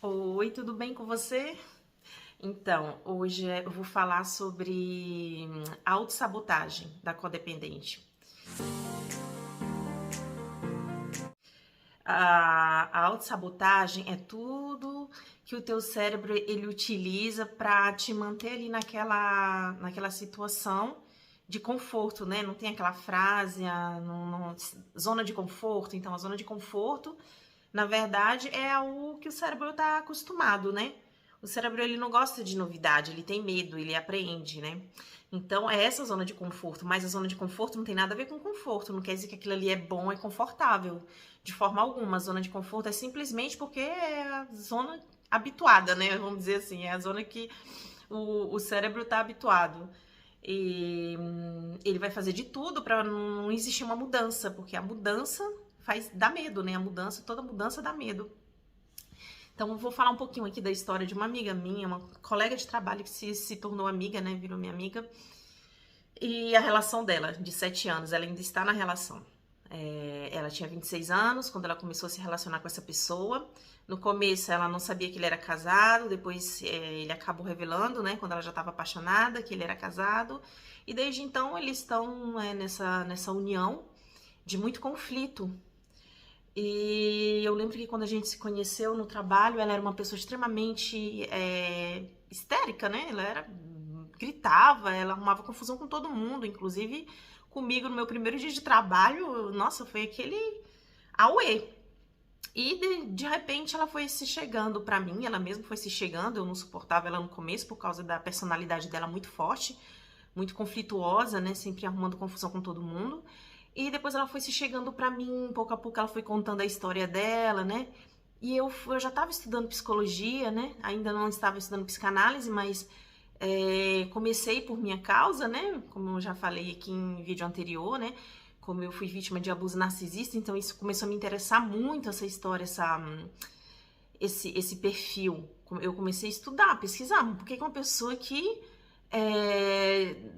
Oi, tudo bem com você? Então, hoje eu vou falar sobre autossabotagem da codependente. A autossabotagem é tudo que o teu cérebro ele utiliza para te manter ali naquela situação de conforto, né? Não tem aquela frase, zona de conforto. Então, a zona de conforto, na verdade, é o que o cérebro está acostumado, né? O cérebro ele não gosta de novidade, ele tem medo, ele apreende, né? Então é essa zona de conforto, mas a zona de conforto não tem nada a ver com conforto, não quer dizer que aquilo ali é bom, é confortável, de forma alguma. A zona de conforto é simplesmente porque é a zona habituada, né? Vamos dizer assim, é a zona que o cérebro está habituado. E ele vai fazer de tudo para não existir uma mudança, porque a mudança dá medo, né? Toda mudança dá medo. Então, eu vou falar um pouquinho aqui da história de uma amiga minha, uma colega de trabalho que se tornou amiga, né? Virou minha amiga. E a relação dela, de 7 anos, ela ainda está na relação. Ela tinha 26 anos quando ela começou a se relacionar com essa pessoa. No começo, ela não sabia que ele era casado, depois ele acabou revelando, né? Quando ela já estava apaixonada, que ele era casado. E desde então, eles estão nessa união de muito conflito. E eu lembro que quando a gente se conheceu no trabalho, ela era uma pessoa extremamente histérica, né? Gritava, ela arrumava confusão com todo mundo, inclusive comigo no meu primeiro dia de trabalho. Nossa, foi aquele auê. E de repente ela foi se chegando pra mim, ela mesma foi se chegando. Eu não suportava ela no começo por causa da personalidade dela muito forte, muito conflituosa, né? Sempre arrumando confusão com todo mundo. E depois ela foi se chegando pra mim, pouco a pouco ela foi contando a história dela, né? E eu já estava estudando psicologia, né? Ainda não estava estudando psicanálise, mas comecei por minha causa, né? Como eu já falei aqui em vídeo anterior, né? Como eu fui vítima de abuso narcisista, então isso começou a me interessar muito, essa história, esse perfil. Eu comecei a estudar, a pesquisar, por que uma pessoa que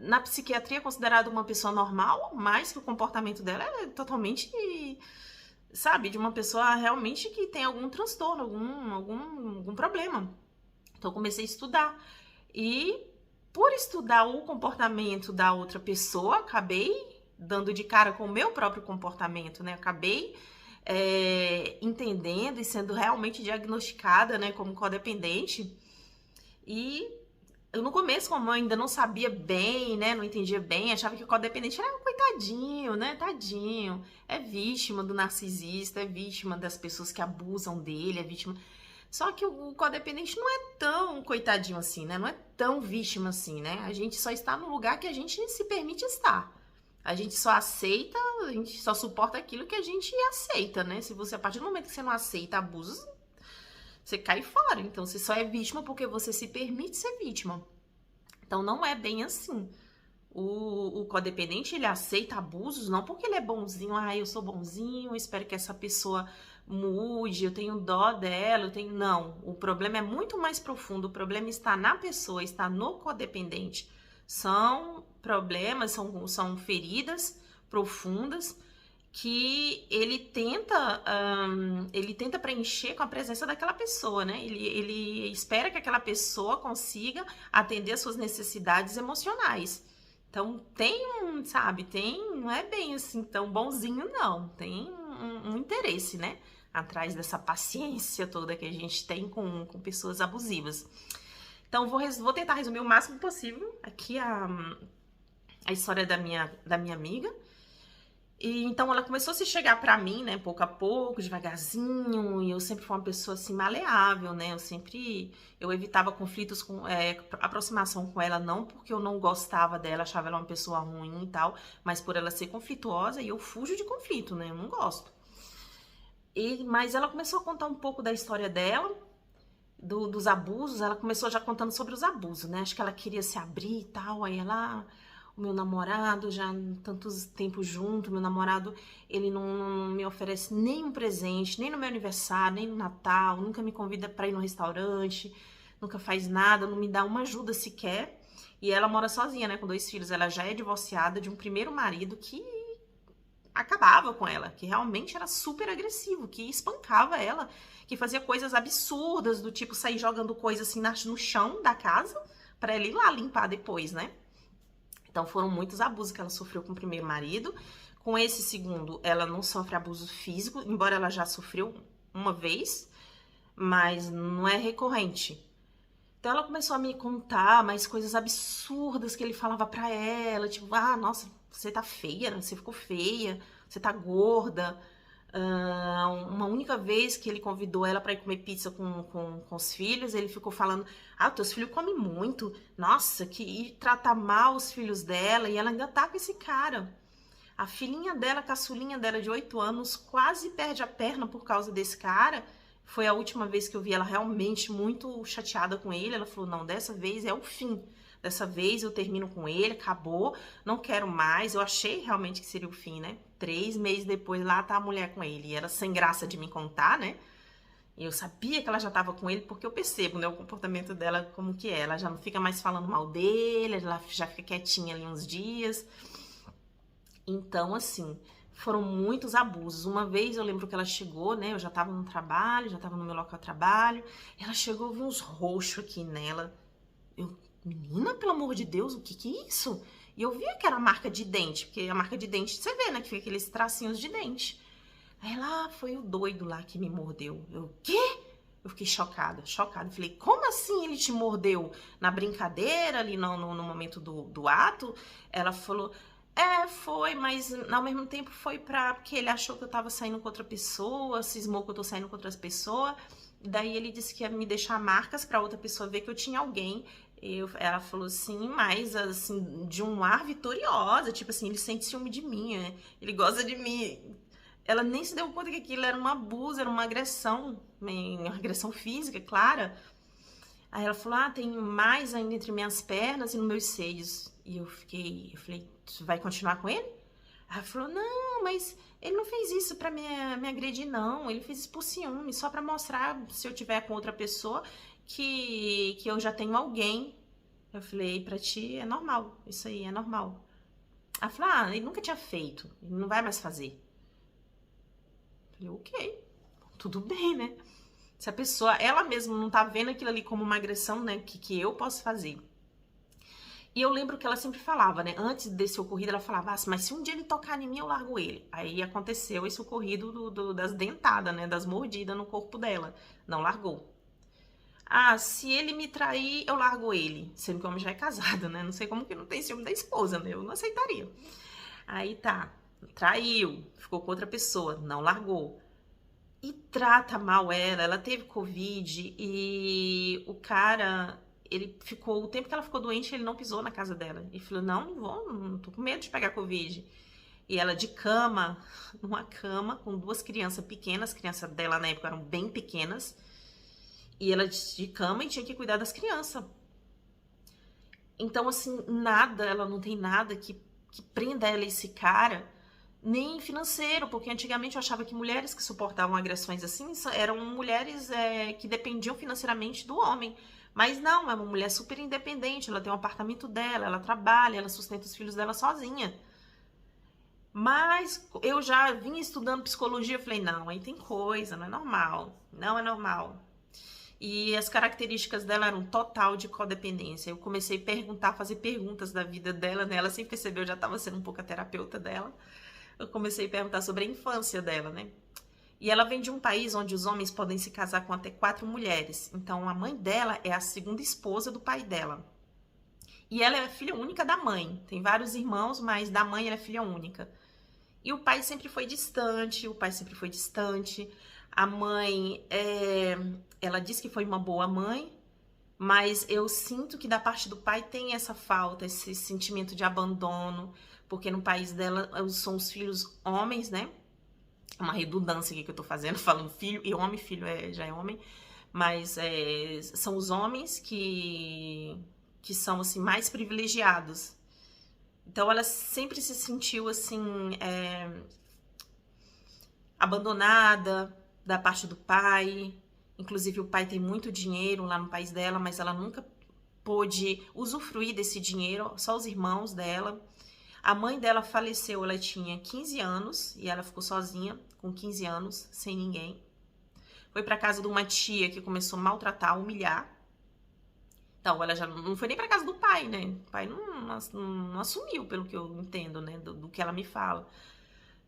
na psiquiatria é considerada uma pessoa normal, mas que o comportamento dela é totalmente, sabe, de uma pessoa realmente que tem algum transtorno, algum problema. Então eu comecei a estudar. E por estudar o comportamento da outra pessoa, acabei dando de cara com o meu próprio comportamento, né? Acabei entendendo e sendo realmente diagnosticada, né, como codependente. E eu no começo, como eu ainda não sabia bem, né, não entendia bem, achava que o codependente era um coitadinho, né, tadinho, é vítima do narcisista, é vítima das pessoas que abusam dele, é vítima... Só que o codependente não é tão coitadinho assim, né, não é tão vítima assim, né, a gente só está no lugar que a gente se permite estar. A gente só aceita, a gente só suporta aquilo que a gente aceita, né, se você, a partir do momento que você não aceita abusos, você cai fora. Então, você só é vítima porque você se permite ser vítima. Então, não é bem assim. O codependente, ele aceita abusos não porque ele é bonzinho. Ah, eu sou bonzinho, espero que essa pessoa mude, eu tenho dó dela, eu tenho... Não, o problema é muito mais profundo. O problema está na pessoa, está no codependente. São problemas, são feridas profundas que ele tenta preencher com a presença daquela pessoa, né? Ele espera que aquela pessoa consiga atender as suas necessidades emocionais. Então não é bem assim tão bonzinho, não. Tem um interesse, né? Atrás dessa paciência toda que a gente tem com pessoas abusivas. Então, vou tentar resumir o máximo possível aqui a história da minha amiga. E então ela começou a se chegar pra mim, né, pouco a pouco, devagarzinho, e eu sempre fui uma pessoa assim maleável, né? Eu evitava conflitos aproximação com ela, não porque eu não gostava dela, achava ela uma pessoa ruim e tal, mas por ela ser conflituosa, e eu fujo de conflito, né? Eu não gosto. Mas ela começou a contar um pouco da história dela, dos abusos. Ela começou já contando sobre os abusos, né? Acho que ela queria se abrir e tal, aí ela... O meu namorado, já tantos tempos junto, meu namorado, ele não me oferece nem um presente, nem no meu aniversário, nem no Natal, nunca me convida para ir no restaurante, nunca faz nada, não me dá uma ajuda sequer. E ela mora sozinha, né, com 2 filhos. Ela já é divorciada de um primeiro marido que acabava com ela, que realmente era super agressivo, que espancava ela, que fazia coisas absurdas, do tipo sair jogando coisa assim no chão da casa, pra ela ir lá limpar depois, né? Então foram muitos abusos que ela sofreu com o primeiro marido. Com esse segundo, ela não sofre abuso físico, embora ela já sofreu uma vez, mas não é recorrente. Então ela começou a me contar mais coisas absurdas que ele falava pra ela, tipo, ah, nossa, você tá feia, né? Você ficou feia, você tá gorda. Uma única vez que ele convidou ela pra ir comer pizza com os filhos, ele ficou falando, ah, teus filhos comem muito, nossa, que trata mal os filhos dela, e ela ainda tá com esse cara. A filhinha dela, a caçulinha dela de 8 anos, quase perde a perna por causa desse cara. Foi a última vez que eu vi ela realmente muito chateada com ele. Ela falou, não, dessa vez é o fim. Dessa vez eu termino com ele, acabou, não quero mais. Eu achei realmente que seria o fim, né? 3 meses depois, lá tá a mulher com ele. E era sem graça de me contar, né? E eu sabia que ela já tava com ele, porque eu percebo, né? O comportamento dela como que é. Ela já não fica mais falando mal dele, ela já fica quietinha ali uns dias. Então, assim, foram muitos abusos. Uma vez eu lembro que ela chegou, né? Eu já tava no trabalho, já tava no meu local de trabalho. Ela chegou, eu vi uns roxos aqui nela. Eu, menina, pelo amor de Deus, o que que é isso? E eu via que era marca de dente, porque a marca de dente, você vê, né? Que fica aqueles tracinhos de dente. Aí ela, foi o doido lá que me mordeu. Eu, quê? Eu fiquei chocada, chocada. Falei, como assim ele te mordeu? Na brincadeira, ali no momento do ato? Ela falou, foi, mas ao mesmo tempo foi porque ele achou que eu tava saindo com outra pessoa, cismou que eu tô saindo com outras pessoas. Daí ele disse que ia me deixar marcas pra outra pessoa ver que eu tinha alguém. Ela falou assim, mas assim, de um ar vitoriosa, tipo assim, ele sente ciúme de mim, né? Ele gosta de mim. Ela nem se deu conta que aquilo era um abuso, era uma agressão física, clara. Aí ela falou, tem mais ainda entre minhas pernas e nos meus seios. E eu falei, tu vai continuar com ele? Aí ela falou, não, mas ele não fez isso pra me agredir, não. Ele fez isso por ciúme, só pra mostrar, se eu tiver com outra pessoa, que eu já tenho alguém. Eu falei, pra ti é normal, isso aí é normal. Ela falou, ele nunca tinha feito, ele não vai mais fazer. Eu falei, ok, tudo bem, né? Se a pessoa, ela mesma não tá vendo aquilo ali como uma agressão, né, que eu posso fazer. E eu lembro que ela sempre falava, né, antes desse ocorrido, ela falava, mas se um dia ele tocar em mim, eu largo ele. Aí aconteceu esse ocorrido das dentadas, né, das mordidas no corpo dela. Não largou. Se ele me trair, eu largo ele. Sendo que o homem já é casado, né, não sei como que não tem ciúme da esposa, né, eu não aceitaria. Aí tá, traiu, ficou com outra pessoa, não largou. E trata mal ela teve Covid e o cara, ele ficou, o tempo que ela ficou doente, ele não pisou na casa dela. E falou, não vou, não tô com medo de pegar Covid. E ela de cama, numa cama, com 2 crianças pequenas, as crianças dela na época eram bem pequenas, e ela de cama e tinha que cuidar das crianças. Então, assim, ela não tem nada que prenda ela a esse cara, nem financeiro, porque antigamente eu achava que mulheres que suportavam agressões assim eram mulheres que dependiam financeiramente do homem. Mas não, é uma mulher super independente, ela tem um apartamento dela, ela trabalha, ela sustenta os filhos dela sozinha. Mas eu já vinha estudando psicologia, eu falei, não, aí tem coisa, não é normal, não é normal. E as características dela eram total de codependência. Eu comecei a perguntar, fazer perguntas da vida dela, né? Ela sem perceber, eu já estava sendo um pouco a terapeuta dela. Eu comecei a perguntar sobre a infância dela, né? E ela vem de um país onde os homens podem se casar com até 4 mulheres. Então, a mãe dela é a segunda esposa do pai dela. E ela é a filha única da mãe. Tem vários irmãos, mas da mãe ela é filha única. E o pai sempre foi distante, A mãe, ela diz que foi uma boa mãe, mas eu sinto que da parte do pai tem essa falta, esse sentimento de abandono, porque no país dela são os filhos homens, né? É uma redundância aqui que eu tô fazendo, falando filho e homem, filho já é homem, mas são os homens que são assim mais privilegiados. Então ela sempre se sentiu assim abandonada da parte do pai. Inclusive o pai tem muito dinheiro lá no país dela, mas ela nunca pôde usufruir desse dinheiro, só os irmãos dela. A mãe dela faleceu, ela tinha 15 anos e ela ficou sozinha com 15 anos, sem ninguém. Foi pra casa de uma tia que começou a maltratar, humilhar. Então, ela já não foi nem pra casa do pai, né? O pai não assumiu, pelo que eu entendo, né? Do que ela me fala.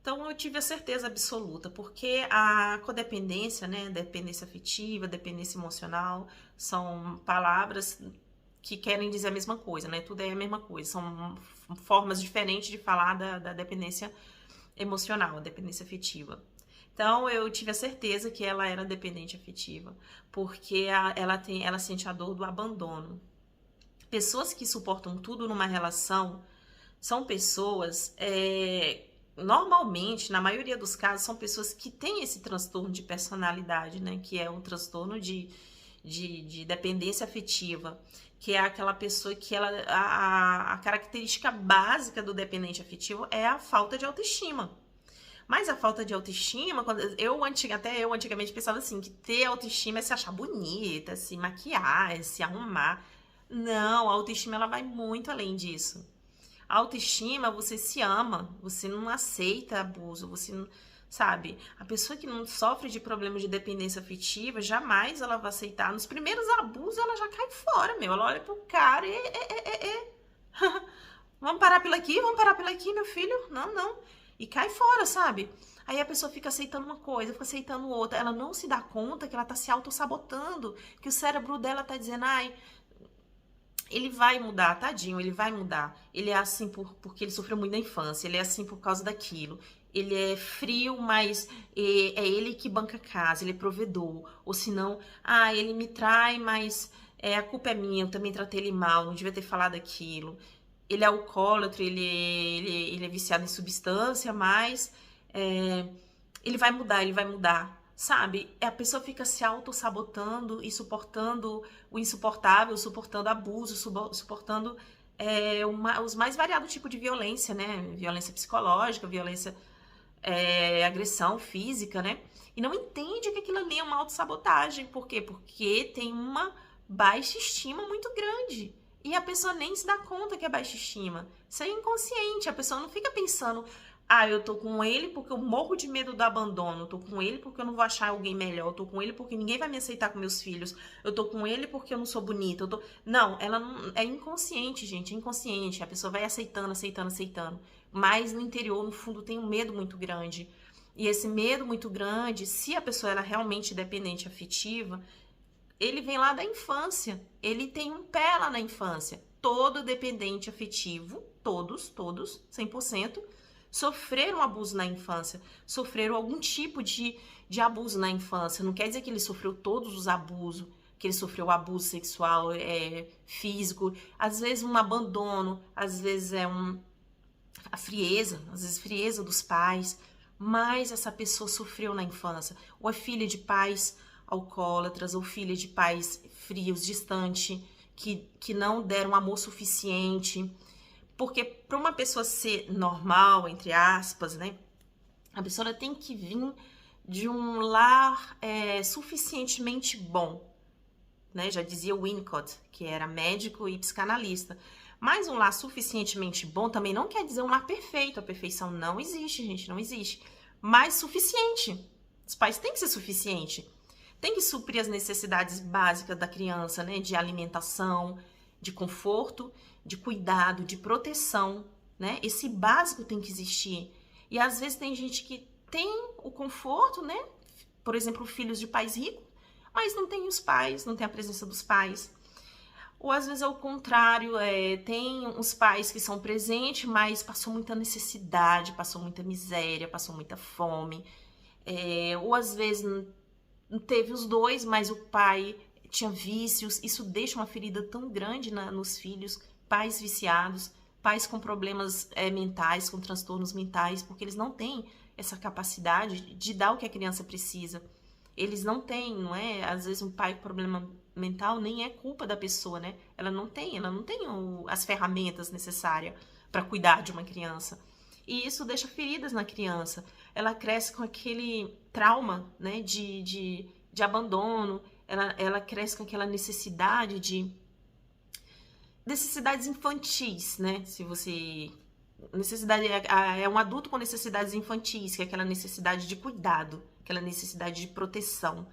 Então, eu tive a certeza absoluta, porque a codependência, né? Dependência afetiva, dependência emocional, são palavras que querem dizer a mesma coisa, né? Tudo é a mesma coisa. São formas diferentes de falar da dependência emocional, a dependência afetiva. Então, eu tive a certeza que ela era dependente afetiva, porque ela sente a dor do abandono. Pessoas que suportam tudo numa relação são pessoas, normalmente, na maioria dos casos, são pessoas que têm esse transtorno de personalidade, né? Que é um transtorno de dependência afetiva, que é aquela pessoa que a característica básica do dependente afetivo é a falta de autoestima. Mas a falta de autoestima, até eu antigamente pensava assim, que ter autoestima é se achar bonita, se maquiar, se arrumar. Não, a autoestima ela vai muito além disso. A autoestima, você se ama, você não aceita abuso, você não, sabe? A pessoa que não sofre de problemas de dependência afetiva, jamais ela vai aceitar. Nos primeiros abusos, ela já cai fora, meu. Ela olha pro cara e. Vamos parar pelo aqui, meu filho? Não. E cai fora, sabe? Aí a pessoa fica aceitando uma coisa, fica aceitando outra. Ela não se dá conta que ela tá se autossabotando, que o cérebro dela tá dizendo, ai, ele vai mudar, tadinho, ele vai mudar. Ele é assim porque ele sofreu muito na infância, ele é assim por causa daquilo. Ele é frio, mas é ele que banca a casa, ele é provedor. Ou senão, ele me trai, mas a culpa é minha, eu também tratei ele mal, não devia ter falado aquilo. Ele é alcoólatra, ele é viciado em substância, mas ele vai mudar, sabe? A pessoa fica se auto-sabotando e suportando o insuportável, suportando abuso, suportando os mais variados tipos de violência, né? Violência psicológica, violência, agressão física, né? E não entende que aquilo ali é uma autossabotagem. Por quê? Porque tem uma baixa estima muito grande. E a pessoa nem se dá conta que é baixa estima. Isso é inconsciente. A pessoa não fica pensando, eu tô com ele porque eu morro de medo do abandono. Eu tô com ele porque eu não vou achar alguém melhor. Eu tô com ele porque ninguém vai me aceitar com meus filhos. Eu tô com ele porque eu não sou bonita. Não, ela não... É inconsciente, gente. É inconsciente. A pessoa vai aceitando. Mas no interior, no fundo, tem um medo muito grande. E esse medo muito grande, se a pessoa era realmente dependente afetiva, ele vem lá da infância, ele tem um pé lá na infância. Todo dependente afetivo, todos, 100%, sofreram abuso na infância, sofreram algum tipo de abuso na infância. Não quer dizer que ele sofreu todos os abusos, que ele sofreu abuso sexual, físico, às vezes um abandono, às vezes a frieza, às vezes frieza dos pais, mas essa pessoa sofreu na infância. Ou é filha de pais alcoólatras, ou filha de pais frios, distantes, que não deram amor suficiente. Porque para uma pessoa ser normal, entre aspas, né, a pessoa tem que vir de um lar suficientemente bom, né? Já dizia Winnicott, que era médico e psicanalista. Mas um lar suficientemente bom também não quer dizer um lar perfeito. A perfeição não existe, gente, não existe. Mas suficiente. Os pais têm que ser suficiente. Tem que suprir as necessidades básicas da criança, né? De alimentação, de conforto, de cuidado, de proteção, né? Esse básico tem que existir. E às vezes tem gente que tem o conforto, né? Por exemplo, filhos de pais ricos, mas não tem os pais, não tem a presença dos pais. Ou às vezes é o contrário, tem os pais que são presentes, mas passou muita necessidade, passou muita miséria, passou muita fome. Ou às vezes não teve os dois, mas o pai tinha vícios. Isso deixa uma ferida tão grande nos filhos, pais viciados, pais com problemas mentais, com transtornos mentais, porque eles não têm essa capacidade de dar o que a criança precisa. Eles não têm, não é? Às vezes um pai com problema mental nem é culpa da pessoa, né? Ela não tem as ferramentas necessárias para cuidar de uma criança. E isso deixa feridas na criança. Ela cresce com aquele trauma, né, de abandono. Ela cresce com aquela necessidades infantis, né? Se você necessidade é um adulto com necessidades infantis, que é aquela necessidade de cuidado, aquela necessidade de proteção.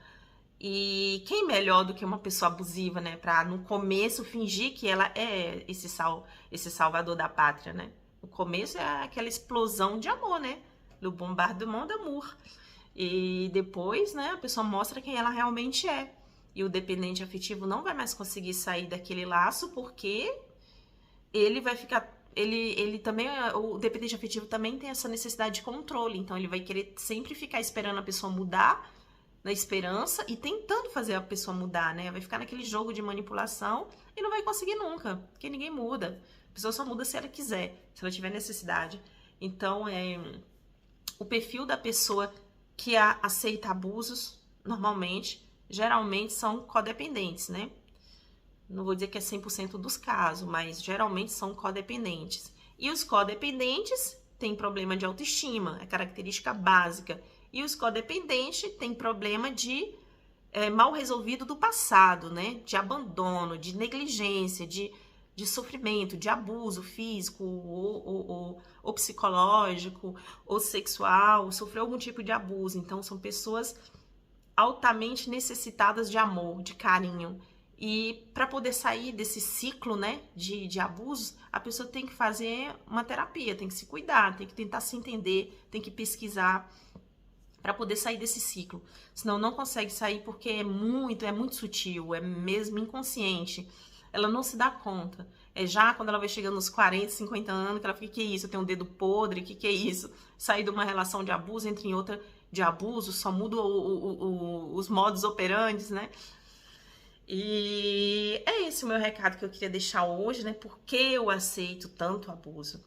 E quem melhor do que uma pessoa abusiva, né, pra no começo fingir que ela é esse salvador da pátria, né? No começo é aquela explosão de amor, né? Do bombardement d'amour. E depois, né, a pessoa mostra quem ela realmente é. E o dependente afetivo não vai mais conseguir sair daquele laço porque ele vai ficar. Ele também. O dependente afetivo também tem essa necessidade de controle. Então ele vai querer sempre ficar esperando a pessoa mudar, na esperança, e tentando fazer a pessoa mudar, né? Vai ficar naquele jogo de manipulação e não vai conseguir nunca, porque ninguém muda. A pessoa só muda se ela quiser, se ela tiver necessidade. Então, o perfil da pessoa que aceita abusos, normalmente, geralmente são codependentes, né? Não vou dizer que é 100% dos casos, mas geralmente são codependentes. E os codependentes têm problema de autoestima, é característica básica. E os codependentes têm problema de mal resolvido do passado, né? De abandono, de negligência, de sofrimento, de abuso físico ou psicológico ou sexual, sofreu algum tipo de abuso. Então, são pessoas altamente necessitadas de amor, de carinho. E para poder sair desse ciclo, né, de abusos, a pessoa tem que fazer uma terapia, tem que se cuidar, tem que tentar se entender, tem que pesquisar para poder sair desse ciclo. Senão não consegue sair porque é muito sutil, é mesmo inconsciente. Ela não se dá conta. É já quando ela vai chegando nos 40, 50 anos que ela fica, que é isso? Eu tenho um dedo podre, que é isso? Sair de uma relação de abuso, entra em outra de abuso, só muda os modus operandi, né? E é esse o meu recado que eu queria deixar hoje, né? Por que eu aceito tanto abuso?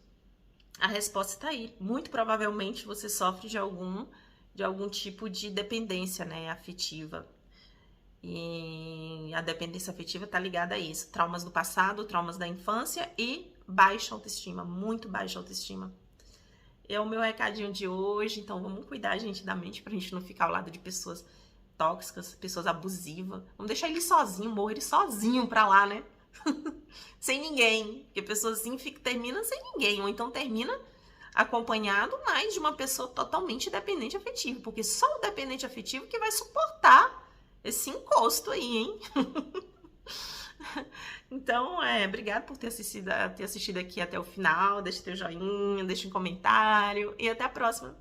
A resposta está aí. Muito provavelmente você sofre de algum tipo de dependência, né, afetiva. E a dependência afetiva está ligada a isso. Traumas do passado, traumas da infância e baixa autoestima, muito baixa autoestima. É o meu recadinho de hoje, então vamos cuidar, gente, da mente pra gente não ficar ao lado de pessoas tóxicas, pessoas abusivas. Vamos deixar ele sozinho, morrer ele sozinho pra lá, né? Sem ninguém. Porque pessoa assim termina sem ninguém, ou então termina acompanhado mais de uma pessoa totalmente dependente afetivo, porque só o dependente afetivo que vai suportar esse encosto aí, hein? Então, obrigado por ter assistido aqui até o final. Deixa teu joinha, deixa um comentário e até a próxima.